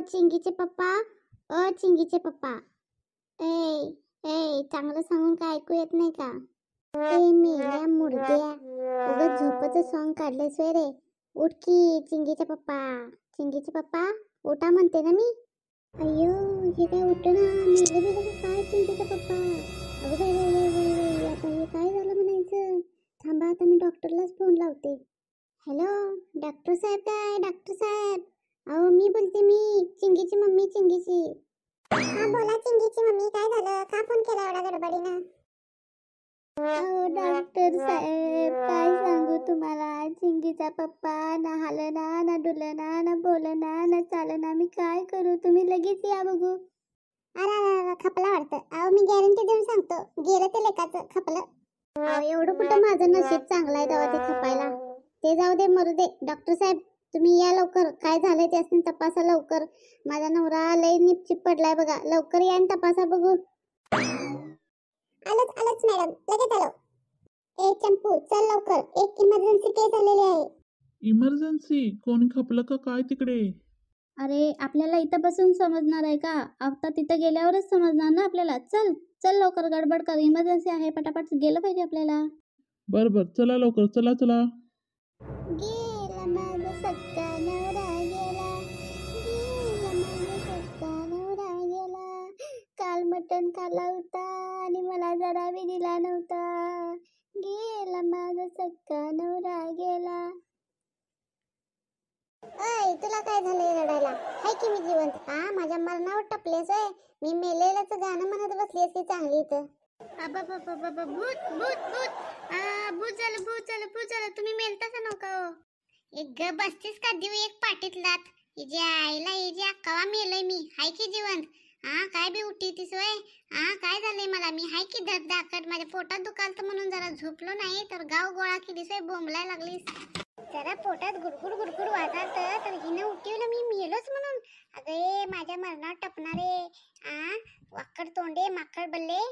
चिंगीचे पप्पा, चिंगीचे पप्पा. ए ए चांगलं सांगून काय ऐकू येत नाही का? ए मेल्या मुर्द्या, उगाच झोपचं सॉंग काढलंस वे रे. उठ की चिंगीचे पप्पा, चिंगीचे पप्पा उठा म्हणते ना मी. अय्यो हे काय उठणं, मेले बिले का काय चिंगीचे पप्पा? अगं बाई बाई बाई बाई बाई, आता हे काय झालं म्हणायचं? थांबा आता मी डॉक्टरलाच फोन लावते. हॅलो डॉक्टर साहेब, काय डॉक्टर साहेब? अहो मी बोलते, मी चिंगीची मम्मी, चिंगीची. हा बोला चिंगीची मम्मी, काय झालं? का फोन केला एवढ्या गडबडीनं? अहो डॉक्टर साहेब काय सांगू तुम्हाला, चिंगीचा पप्पा ना हालना ना डुलना ना बोलना ना चालना. मी काय करू? तुम्ही लगेच या बघू. अरे खपला वाटतं. अहो मी गॅरंटी देऊन सांगतो, गेलं ते लेकाचं खपलं. अहो एवढं कुठं माझं नशीब चांगलं आहे तेव्हा ते खपायला. ते जाऊ दे मरू दे. डॉक्टर साहेब तुम्ही या लवकर, काय झालंय त्यासनी तपासा लवकर. माझा नवरा लय निपचिप पडलाय बघा, लवकर या आणि तपासा बघू. आलोच आलोच मॅडम, लगेच आलो. ए चंपू चल लवकर, एक इमर्जन्सी केस झालेली आहे. इमर्जन्सी? कोणी खपलं का काय तिकडे? अरे आपल्याला इथं बसून समजणार आहे का? आता तिथं गेल्यावरच समजणार ना आपल्याला. चल चल लवकर, गडबड कर, इमर्जन्सी आहे, पटापट गेलं पाहिजे आपल्याला. बर बर चला लवकर, चला चला. गेला माझा सक्का नवरा गेला, गेला माझा सक्का नवरा गेला. काल मटण खाल्ला होता आणि मला जरा बी दिला नव्हता. गेला माझा सक्का नवरा गेला. ऐ तुला काय झालंय रडायला? हाय की मी जिवंत? हा माझ्या मरणावर टपलेस आहे. मी मेलेल्याचं गाणं म्हणत बसलीस की चांगली इथं. भूत भूत भूत, भूत झालं भूत झालं भूत झालं. तुम्ही मेलताच नका हो. एक ग बसतीस का देऊ एक पाटीत लात. इजे आईला इजे कवा मेलय मी, हाय की जिवंत? हा काय बी उठीतीस वय? हा काय झालंय मला? मी हाय की धड धाकट, माझ्या पोटात दुखालतं म्हणून जरा झोपलो नाही तर गाव गोळा केलीस वय, बोंबलाय लागलीस. जरा पोटात गुडगुड गुडगुड वाजात तर हिनं उठवलं मी मेलोच म्हणून. अगे माझ्या मरणावर टपणारे, वाकड तोंडे माकड बल्ले.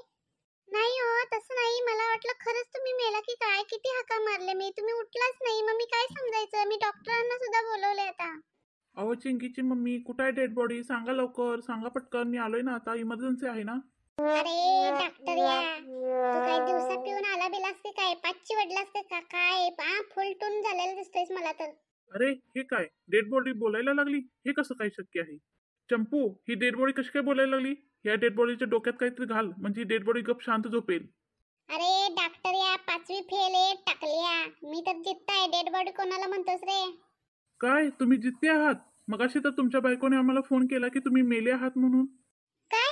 नाही हो तसं नाही, मला वाटलं खरंच तुम्ही मेला की काय. किती हाका मारले मी, तुम्ही उठलाच नाही. मग मी काय समजायचं? मी डॉक्टरांना सुद्धा बोलवले आता. अहो चिंकीची मम्मी कुठं आहे डेड बॉडी? सांगा लवकर, सांगा पटकन, मी आलोय ना आता, इमर्जन्सी आहे ना. अरे डॉक्टर या, तू काय दिवसा पिऊन आला बिलास की काय? पाचची वडलास का काय? फुल टून झालेलं दिसतोयस मला तर. अरे हे काय, डेड बॉडी बोलायला लागली? हे कसं काय शक्य आहे? चंपू ही डेड बॉडी कशी काय बोलायला लागली? या डेड बॉडीच्या डोक्यात काहीतरी घाल, म्हणजे डेड बॉडी गप शांत झोपेल. अरे डॉक्टर या, 5वी फेल आहे टाकल्या. मी तर जित्ताय, डेड बॉडी कोणाला म्हणतोस रे? काय तुम्ही जित्ते आहात? मगाशी तर तुमच्या बायकोने आम्हाला फोन केला की तुम्ही मेले आहात म्हणून. काय?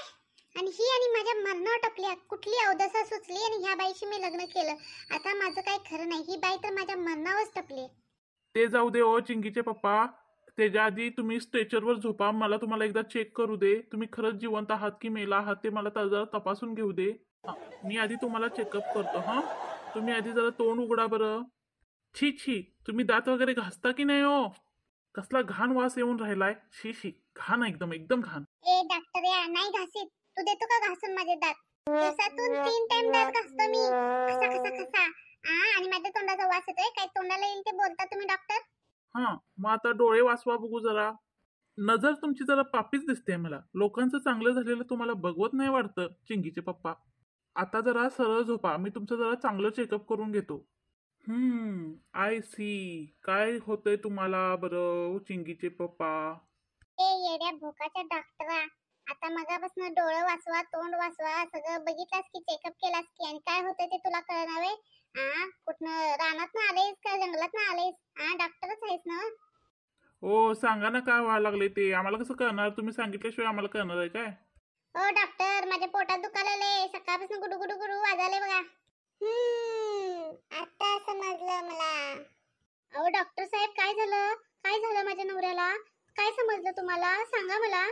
आणि ही आणि माझ्या मरणावर टपल्या, कुठली अवदसा सुचली आणि ह्या बाईशी मी लग्न केलं? आता माझं काय खरं नाही, ही बाई तर माझ्या मरणावरच टपली. ते जाऊ दे ओ चिंकीचे पप्पा, त्याच्या आधी तुम्ही स्ट्रेचरवर झोपा, मला तुम्हाला एकदा चेक करू दे. तुम्ही खरंच जिवंत आहात की मेला आहात ते मला जरा तपासून घेऊ दे. मी आधी तुम्हाला चेकअप करतो. हा तुम्ही आधी जरा तोंड उघडा बरं. छी छी, तुम्ही दात वगैरे घासता की नाही हो? कसला घाण वास येऊन राहिलाय. शी शी, घाण एकदम एकदम घाण. ए डॉक्टर या, नाही घासीत. तू देतो का घासून माझे दात? दिवसातून 3 टाइम दात घासतो मी, कसा कसा कसा. आणि माझ्या तोंडाचा वास येतोय. काय तोंडाला येईल ते बोलता तुम्ही डॉक्टर? हा मग आता डोळे वाचवा बघू जरा. नजर तुमची जरा पापीच दिसते मला. लोकांचं चांगलं झालेलं तुम्हाला बघवत नाही वाटतं चिंगीचे पप्पा. आता जरा सरळ झोपा, मी तुमचं जरा चांगलं चेकअप करून घेतो. आय सी, काय होतंय तुम्हाला बरं चिंगीचे पप्पा? ए येड्या भोकाच्या डॉक्टरा, आता मगापासून डोळं वाचवा, तोंड वाचवा, सगळं बघितलास की, चेकअप केलास की, आणि काय होतंय ते तुला कळणार आहे? कुठनं रानात ना आलेस का जंगलात ना आलेस? डॉक्टरच आहेस ना? हो सांगा ना काय व्हायला लागले ते, आम्हाला कसं कळणार? तुम्ही सांगितल्याशिवाय आम्हाला कळणार आहे काय? हो डॉक्टर, माझ्या पोटात दुखायलंय, सकाळपासून गुडू गुडू गुडू वाजायलंय बघा. आता समजलं मला. अहो डॉक्टर साहेब काय झालं? काय झालं माझ्या नवऱ्याला? काय समजलं तुम्हाला? सांगा मला.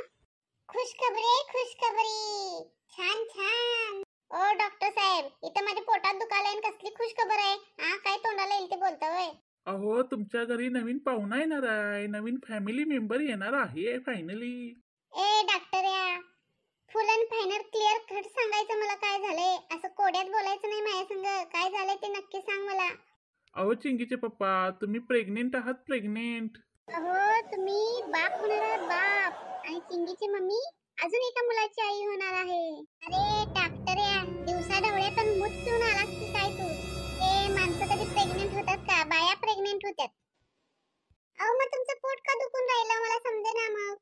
खुशखबरी, खुशखबरी, छान छान. ओ डॉक्टर साहेब, इथं माझ्या पोटात दुखायलंय आणि कसली खुशखबर आहे? काय तोंडाला येईल ते बोलता होय? अहो तुमच्या घरी नवीन पाहुणा येणार आहे, नवीन फॅमिली मेंबर येणार आहे फायनली. ए डॉक्टर या, फुल अँड फायनल क्लिअर कट सांगायचं मला काय झालंय. असं कोड्यात बोलायचं नाही माझ्या संग. काय झालंय ते नक्की सांग मला. अहो चिंगीचे पप्पा, तुम्ही प्रेग्नेंट आहात, प्रेग्नेंट. अहो तुम्ही बाप होणार आहात, बाप. आणि चिंगीची मम्मी अजून एका मुलाची आई होणार आहे. अरे डॉक्टर या दिवसा डोळ्यातून मूत पिऊन आलास की काय तू? ते माणसं कधी प्रेग्नेंट होतात का? बाया प्रेग्नेंट होतात. अहो मग तुमचं पोट का दुखून राहिलं मला समजेना मग.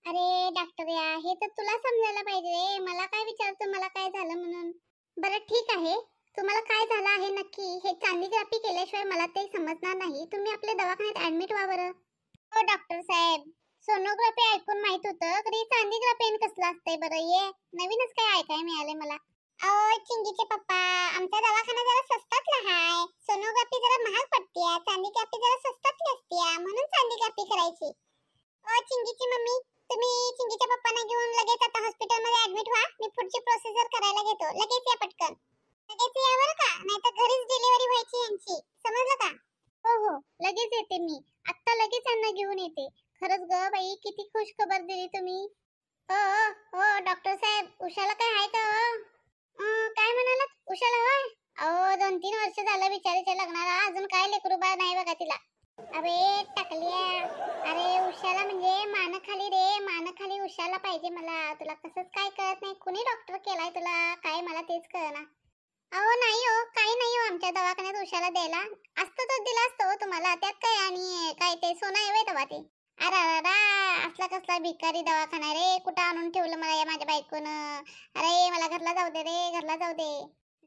अरे डॉक्टर या हे तर तुला समजायला पाहिजे रे. मला काय विचारतो मला काय झालं म्हणून. बरं ठीक आहे, तुम्हाला काय झालं आहे नक्की हे सोनोग्राफी केल्याशिवाय मला ते समजणार नाही. तुम्ही आपल्या दवाखान्यात ऍडमिट व्हा बरं. हो डॉक्टर साहेब, सोनोग्राफी ऐकून माहित होतं, कधी सोनोग्राफी कसलं असतंय बरं? ये नवीनच काय ऐकाय मिळाले मला. अहो चिंगीचे पप्पा, आमचा दवाखाना जरा स्वस्तातला हाय. सोनोग्राफी जरा महाग पडते, सोनोग्राफी जरा स्वस्तातली असते, म्हणून सोनोग्राफी करायची. ओ चिंगीची मम्मी, तुम्ही चिंगीच्या पप्पांना घेऊन लगेच आता हॉस्पिटलमध्ये ऍडमिट व्हा. मी पुढची प्रोसिजर करायला घेतो. लगेच या पटकन. लगेच या बरं का, नाहीतर घरीच डिलिव्हरी व्हायची यांची. समजलं का? हो हो लगेच येते मी. आत्ता लगेच यांना घेऊन येते. खरंच ग बाई, किती खुश खबर दिली तुम्ही. हो हो डॉक्टर साहेब, उषाला काय आहे का? काय म्हणालात? उषाला होय? अहो 2-3 वर्ष झालं बिचारीच्या लग्नाला, अजून काय लेकरू बाळ नाही बघा तिला. अरे टाकल्या, अरे उषाला म्हणजे मानाखाली रे, मानाखाली उषाला पाहिजे मला. तुला कसंच काय कळत नाही? कुणी डॉक्टर केलाय तुला काय मला तेच कळना. अहो नाही हो, काही नाही हो आमच्या दवाखान्यात उषाला द्यायला. असतं तर दिला असतं हो तुम्हाला. त्यात काय आणि काय ते सोनं आहे व्हय तेव्हा ते? अरे असला कसला भिकारी दवाखाना रे. कुठं आणून ठेवलं मला या माझ्या बायकोनं. अरे मला घरला जाऊ दे रे, घरला जाऊ दे.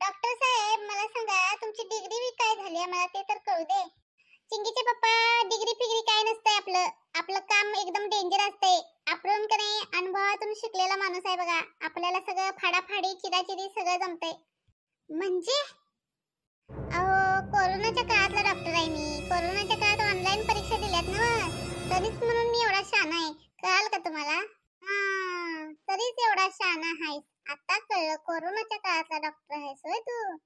डॉक्टर साहेब मला सांगा, तुमची डिग्री काय झाली आहे मला ते तर कळू दे. चिंगीचे पप्पा, डिग्री फिग्री काय नसतंय आपलं. आपलं काम एकदम डेंजर असतंय. आपण का नाही अनुभवातून शिकलेला माणूस आहे बघा. आपल्याला सगळं फाडाफाडी चिराचिरी सगळं जमतंय. म्हणजे अहो कोरोनाच्या काळातला डॉक्टर आहे मी. कोरोनाच्या काळात ऑनलाईन परीक्षा दिल्यात ना, तरीच म्हणून मी एवढा शहाणा आहे. कळाल का तुम्हाला? तरीच एवढा शहाणा आहेस. आता कळलं, कोरोनाच्या काळातला डॉक्टर आहेस होय तू.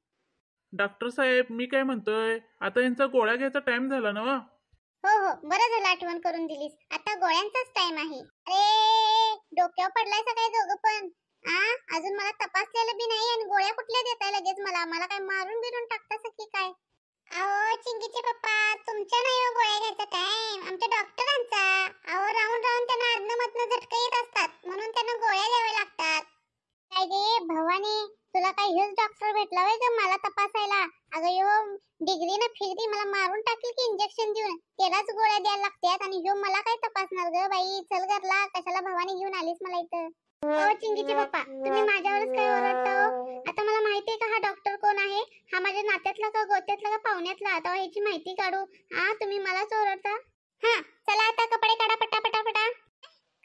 डॉक्टर साहेब, मी काय म्हणतोय, आता यांचा गोळ्या घ्यायचा टाइम झाला ना? हो हो बरं झालं आठवण करून दिलीस. आता गोळ्यांचाच टाइम आहे. अरे डोक्यावर पडलाय काय दोघं पण? अजून मला तपासलेलं बी नाही आणि गोळ्या कुठल्या देताय लगेच मला? मला काय मारून बिरून टाकतास की काय? अहो चिंगीचे पप्पा, तुमच्या नाही हो गोळ्या घ्यायचा टाइम, आमच्या डॉक्टरांचा. अहो राहून राहून त्यांना अधनं झटका येत असतात, म्हणून त्यांना गोळ्या द्याव्या लागतात. काय गे भवानी, तुला काय हेच डॉक्टर भेटला होय का मला तपासायला? अगं यो डिग्री ना फिगरी मला मारून टाकील की इंजेक्शन देऊन. त्यालाच गोळ्या द्यायला लागतात आणि ह्यो मला काय तपासणार ग बाई? चल घरला, कशाला भवानी घेऊन आलीस मला इथं? ओ चिंगीचे पप्पा, तुम्ही माझ्यावरच काय ओरडता? आता मला माहितीये का हा डॉक्टर कोण आहे? हा माझ्या नात्यातला का गोत्यातला का पाहुण्यातला? आता ह्याची माहिती काढू. तुम्ही मलाच ओरडता? चला आता कपडे काढा पटापटा.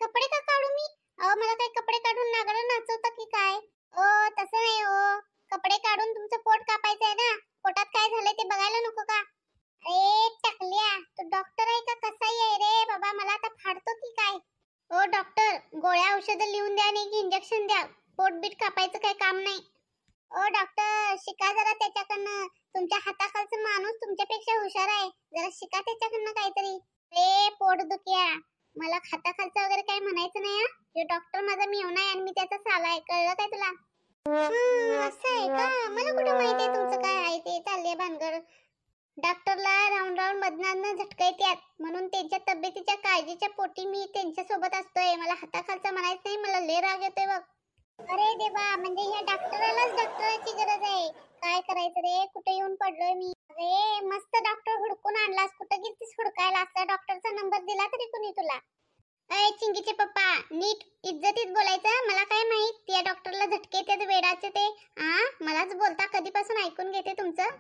कपडे का काढू मी? अहो मला काय कपडे काढून नागडं नाचवता की काय? ओ तसं नाही हो, कपडे काढून तुमचं पोट कापायचं आहे ना. पोटात काय झालंय ते बघायला नको का? अरे टाकल्या, तू डॉक्टर आहे का कसाही आहे रे बाबा? मला आता फाडतो की काय? ओ डॉक्टर, गोळ्या औषधं लिहून द्या आणि इंजेक्शन द्या. पोट बीट कापायचं काही काम नाही. ओ डॉक्टर, शिका जरा त्याच्याकडनं. तुमच्या हाताखालचा माणूस तुमच्यापेक्षा हुशार आहे. जरा शिका त्याच्याकडनं काहीतरी. रे पोट दुखिया, मला हाताखालचं वगैरे काही म्हणायचं नाही. हे डॉक्टर माझा मेवणा आहे आणि मी त्याचा साला आहे. कळलं काय तुला? असं आहे का? मला कुठं माहिती आहे तुमचं काय आहे ते चालले भानगड. डॉक्टरला राऊंड राऊंड मधनं झटका येतात, म्हणून त्यांच्या तब्येतीच्या काळजीच्या पोटी मी त्यांच्या सोबत असतोय. मला हाताखालचं म्हणायचं नाही. मला लय राग येतोय बघ. अरे देवा, म्हणजे ह्या डॉक्टरालाच डॉक्टराची गरज आहे. काय करायचं रे, कुठे येऊन पडलोय मी? अरे मस्त डॉक्टर हुडकून आणलास. कुठं गेलतीस हुडकायला? असला डॉक्टरचा नंबर दिला तरी कुणी तुला? अय चिंगीचे पप्पा, नीट इज्जतीत बोलायचं. मला काय माहित या डॉक्टरला झटके येतात वेडाचे ते. मलाच बोलता, कधीपासून ऐकून घेते तुमचं.